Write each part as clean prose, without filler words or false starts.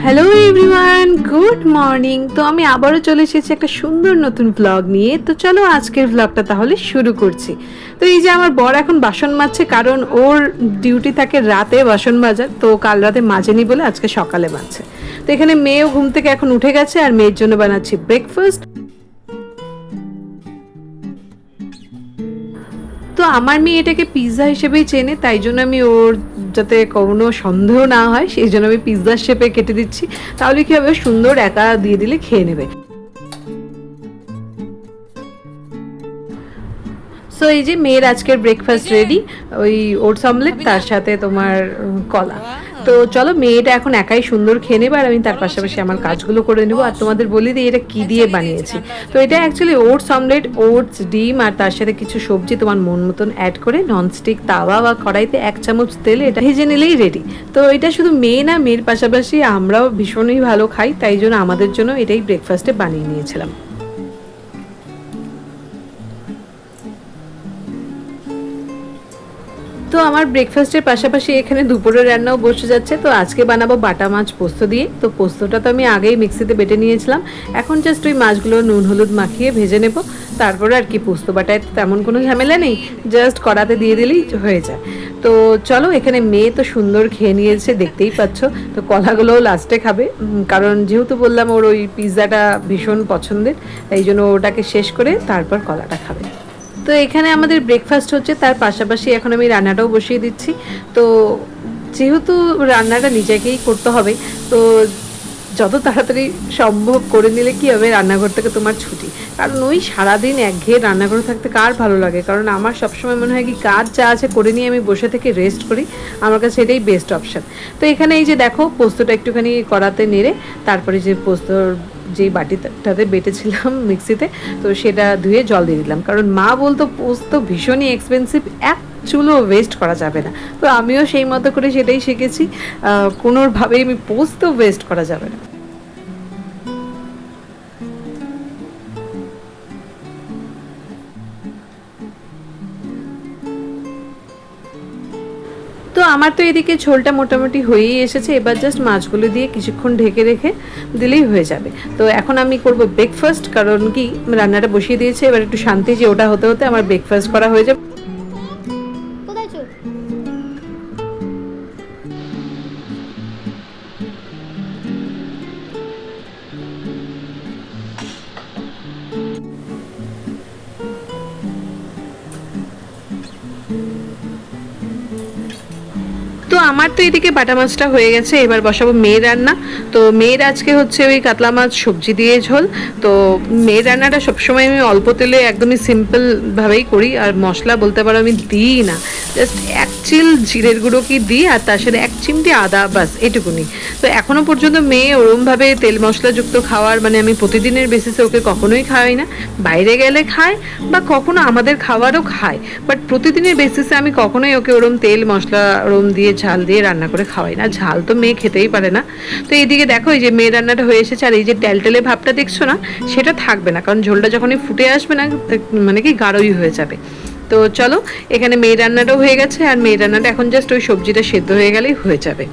Hello everyone, good morning. তো আমি আবারও চলে এসেছি একটা সুন্দর নতুন ব্লগ নিয়ে। তো চলো আজকের ব্লগটা তাহলে শুরু করছি। তো এই যে আমার বর এখন বাসন মাজছে, কারণ ওর ডিউটি থাকে রাতে বাসন মাজার, তো কাল রাতে মাজেনি বলে আজকে সকালে মাজছে। তো এখানে মেয়েও ঘুম থেকে এখন উঠে গেছে, আর মেয়ের জন্য বানাচ্ছি ব্রেকফাস্ট। তো আমার মেয়ে এটাকে পিৎজা হিসেবেই চেনে, তাই জন্য আমি ওর যাতে কোনো সন্দেহ না হয় সেই জন্য আমি পিৎজার শেপে কেটে দিচ্ছি। তাহলে কি হবে, সুন্দর একা দিয়ে দিলে খেয়ে নেবে। সো এই যে মেয়ের আজকের ব্রেকফাস্ট রেডি, ওই ওটস অমলেট তার সাথে তোমার কলা। তো চলো, মেয়েটা এখন একাই সুন্দর খেয়ে নেবে, আর আমি তার পাশাপাশি আমার কাজগুলো করে নেবো। আর তোমাদের বলি দিই এটা কি দিয়ে বানিয়েছি। তো এটা অ্যাকচুয়ালি ওটস অমলেট, ওটস, ডিম আর তার সাথে কিছু সবজি তোমার মন মতন অ্যাড করে ননস্টিক তাওয়া বা কড়াইতে 1 চামচ তেলে এটা ভেজে নিলেই রেডি। তো এটা শুধু মেয়ে না, মেয়ের পাশাপাশি আমরাও ভীষণই ভালো খাই, তাই জন্য আমাদের জন্য এটাই ব্রেকফাস্টে বানিয়ে নিয়েছিলাম। তো আমার ব্রেকফাস্টের পাশাপাশি এখানে দুপুরের রান্নাও বসে যাচ্ছে। তো আজকে বানাবো বাটা মাছ পোস্ত দিয়ে। তো পোস্তটা তো আমি আগেই মিক্সিতে বেটে নিয়েছিলাম, এখন জাস্ট ওই মাছগুলো নুন হলুদ মাখিয়ে ভেজে নেব। তারপরে আর কি, পোস্ত বাটায় তেমন কোনো ঝামেলা নেই, জাস্ট কড়াতে দিয়ে দিলেই হয়ে যায়। তো চলো, এখানে মেয়ে তো সুন্দর খেয়ে নিয়েছে, দেখতেই পাচ্ছ। তো কলাগুলোও লাস্টে খাবে, কারণ যেহেতু বললাম ওর ওই পিৎজাটা ভীষণ পছন্দের, তাই জন্য ওটাকে শেষ করে তারপর কলাটা খাবে। তো এখানে আমাদের ব্রেকফাস্ট হচ্ছে, তার পাশাপাশি এখন আমি রান্নাটাও বসিয়ে দিচ্ছি। তো যেহেতু রান্নাটা নিজেকেই করতে হবে, তো যত তাড়াতাড়ি সম্ভব করে নিলে কি হবে, রান্নাঘর থেকে তোমার ছুটি। কারণ ওই সারাদিন একঘেয়ে রান্নাঘরে থাকতে কার ভালো লাগে। কারণ আমার সবসময় মনে হয় কি, কাজ যা আছে করে নিয়ে আমি বসে থেকে রেস্ট করি, আমার কাছে এটাই বেস্ট অপশান। তো এখানে এই যে দেখো, পোস্তটা একটুখানি কড়াতে নেড়ে তারপরে যে পোস্তর যেই বাটিটাতে বেটেছিলাম মিক্সিতে, তো সেটা ধুয়ে জল দিয়ে দিলাম। কারণ মা বলতো পোস্ত ভীষণই এক্সপেন্সিভ, এক চুলো ওয়েস্ট করা যাবে না। তো আমিও সেই মতো করে সেটাই শিখেছি, কোনোভাবেই আমি পোস্ত ওয়েস্ট করা যাবে না। তো আমার তো এদিকে ঝোলটা মোটামুটি হয়েই এসেছে, এবার জাস্ট মাছগুলো দিয়ে কিছুক্ষণ ঢেকে রেখে দিলেই হয়ে যাবে। তো এখন আমি করব ব্রেকফাস্ট, কারণ কি রান্নাটা বসিয়ে দিয়েছে, এবার একটু শান্তি যে ওটা হতে হতে আমার ব্রেকফাস্ট করা হয়ে যাবে। তো আমার তো এদিকে বাটা মাছটা হয়ে গেছে, এবার বসাবো মেয়ের রান্না। তো মেয়ের আজকে হচ্ছে ওই কাতলা মাছ সবজি দিয়ে ঝোল। তো মেয়ের রান্নাটা সবসময় আমি অল্প তেলে একদমই সিম্পলভাবেই করি, আর মশলা বলতে পারো আমি দিই না, জাস্ট 1 চিল জিরের গুঁড়ো কি দিই, আর তার সাথে 1 চিমটি আদা, বাস এটুকুনি। তো এখনও পর্যন্ত মেয়ে ওরমভাবে তেল মশলাযুক্ত খাওয়ার মানে আমি প্রতিদিনের বেসিসে ওকে কখনোই খাওয়াই না। বাইরে গেলে খায় বা কখনো আমাদের খাবারও খায়, বাট প্রতিদিনের বেসিসে আমি কখনোই ওকে ওরম তেল মশলা ওরম দিয়ে ঝাল দিয়ে রান্না করে খাওয়াই না। ঝাল তো মেয়ে খেতেই পারে না। তো এইদিকে দেখো, এই যে মেয়ের রান্নাটা হয়ে এসেছে, আর এই যে টেলটেলে ভাবটা দেখছো না, সেটা থাকবে না, কারণ ঝোলটা যখনই ফুটে আসবে না, মানে কি গাঢ়ই হয়ে যাবে। তো চলো, এখানে মেয়ের রান্নাটাও হয়ে গেছে, আর মেয়ের রান্নাটা এখন জাস্ট ওই সবজিটা সেদ্ধ হয়ে গেলেই হয়ে যাবে।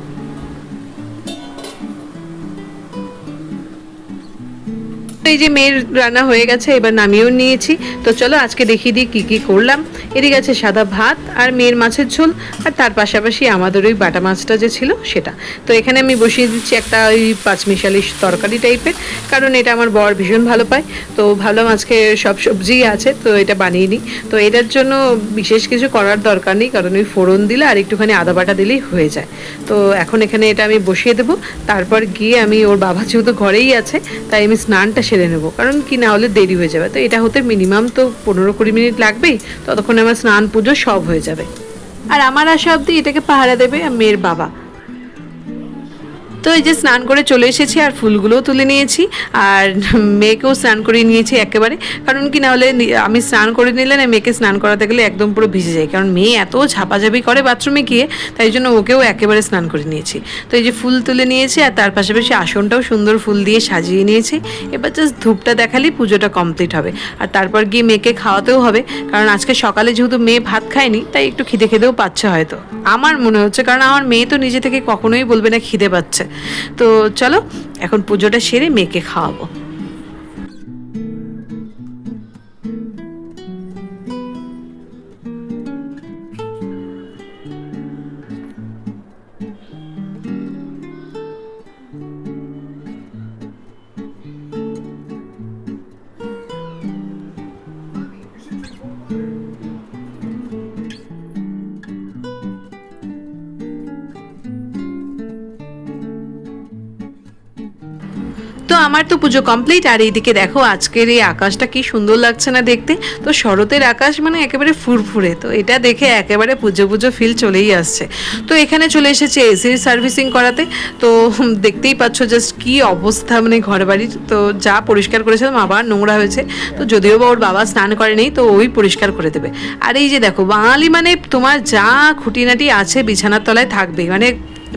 এই যে মেয়ের রান্না হয়ে গেছে, এবার নামিয়েও নিয়েছি। তো চলো আজকে দেখিয়ে দিই কী কী করলাম। এদিকে আছে সাদা ভাত আর মেয়ের মাছের ঝোল, আর তার পাশাপাশি আমাদের ওই বাটা মাছটা যে ছিল সেটা। তো এখানে আমি বসিয়ে দিচ্ছি একটা ওই পাঁচমিশালি তরকারি টাইপের, কারণ এটা আমার বর ভীষণ ভালো পায়। তো ভাবলাম আজকে সব সবজিই আছে, তো এটা বানিয়ে নিই। তো এটার জন্য বিশেষ কিছু করার দরকার নেই, কারণ ওই ফোড়ন দিলে আর একটুখানি আদা বাটা দিলেই হয়ে যায়। তো এখন এখানে এটা আমি বসিয়ে দেবো, তারপর গিয়ে আমি ওর বাবা যেহেতু ঘরেই আছে, তাই আমি স্নানটা সেরে নেবো, কারণ কি না হলে দেরি হয়ে যাবে। তো এটা হতে মিনিমাম তো 15-20 মিনিট লাগবেই, ততক্ষণে আমার স্নান পুজো সব হয়ে যাবে। আর আমার আসা অবধি এটাকে পাহারা দেবে মেয়ের বাবা। তো এই যে স্নান করে চলে এসেছি আর ফুলগুলোও তুলে নিয়েছি আর মেয়েকেও স্নান করিয়ে নিয়েছি একেবারে, কারণ কি না হলে আমি স্নান করে নিলে না মেয়েকে স্নান করাতে গেলে একদম পুরো ভিজে যায়, কারণ মেয়ে এত ঝাপাঝাপি করে বাথরুমে গিয়ে, তাই জন্য ওকেও একেবারে স্নান করে নিয়েছি। তো এই যে ফুল তুলে নিয়েছি আর তার পাশাপাশি আসনটাও সুন্দর ফুল দিয়ে সাজিয়ে নিয়েছি। এবার জাস্ট ধূপটা দেখালেই পুজোটা কমপ্লিট হবে আর তারপর গিয়ে মেয়েকে খাওয়াতেও হবে, কারণ আজকে সকালে যেহেতু মেয়ে ভাত খায়নি তাই একটু খিদে খেতেও পাচ্ছে হয়তো, আমার মনে হচ্ছে, কারণ আমার মেয়ে তো নিজে থেকে কখনোই বলবে না খিদে পাচ্ছে। তো চলো এখন পুজোটা সেরে মেয়েকে খাওয়াবো। তো আমার তো পুজো কমপ্লিট আর এইদিকে দেখো আজকের এই আকাশটা কি সুন্দর লাগছে না দেখতে। তো শরতের আকাশ মানে একেবারে ফুরফুরে, তো এটা দেখে একেবারে পুজো পুজো ফিল চলেই আসছে। তো এখানে চলে এসেছে এসির সার্ভিসিং করাতে। তো দেখতেই পাচ্ছ জাস্ট কি অবস্থা মানে ঘর বাড়ির। তো যা পরিষ্কার করেছিলাম আবার নোংরা হয়েছে, তো যদিও বা ওর বাবা স্নান করেনি তো ওই পরিষ্কার করে দেবে। আর এই যে দেখো বাঙালি মানে তোমার যা খুঁটিনাটি আছে বিছানার তলায় থাকবেই, মানে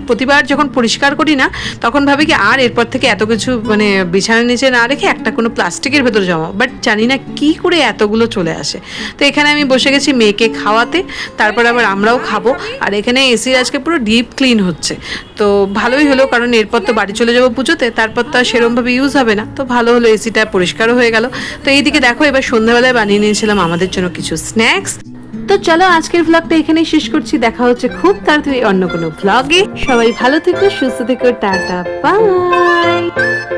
প্রতিবার যখন পরিষ্কার করি না তখন ভাবি কি আর এরপর থেকে এত কিছু মানে বিছানার নিচে না রেখে একটা কোনো প্লাস্টিকের ভেতর জমা, বাট জানি না কি করে এতগুলো চলে আসে। তো এখানে আমি বসে গেছি মেয়েকে খাওয়াতে, তারপর আবার আমরাও খাবো। আর এখানে এসির আজকে পুরো ডিপ ক্লিন হচ্ছে, তো ভালোই হলো, কারণ এরপর তো বাড়ি চলে যাবো পুজোতে, তারপর তো আর সেরমভাবে ইউজ হবে না, তো ভালো হলো এসিটা পরিষ্কারও হয়ে গেল। তো এইদিকে দেখো এবার সন্ধ্যাবেলায় বানিয়ে নিয়েছিলাম আমাদের জন্য কিছু স্ন্যাক্স। তো চলো আজকের ভ্লগটা এখানেই শেষ করছি, দেখা হচ্ছে খুব তাড়াতাড়ি অন্য কোনো ভ্লগে। সবাই ভালো থেকো, সুস্থ থেকো, টাটা বাই।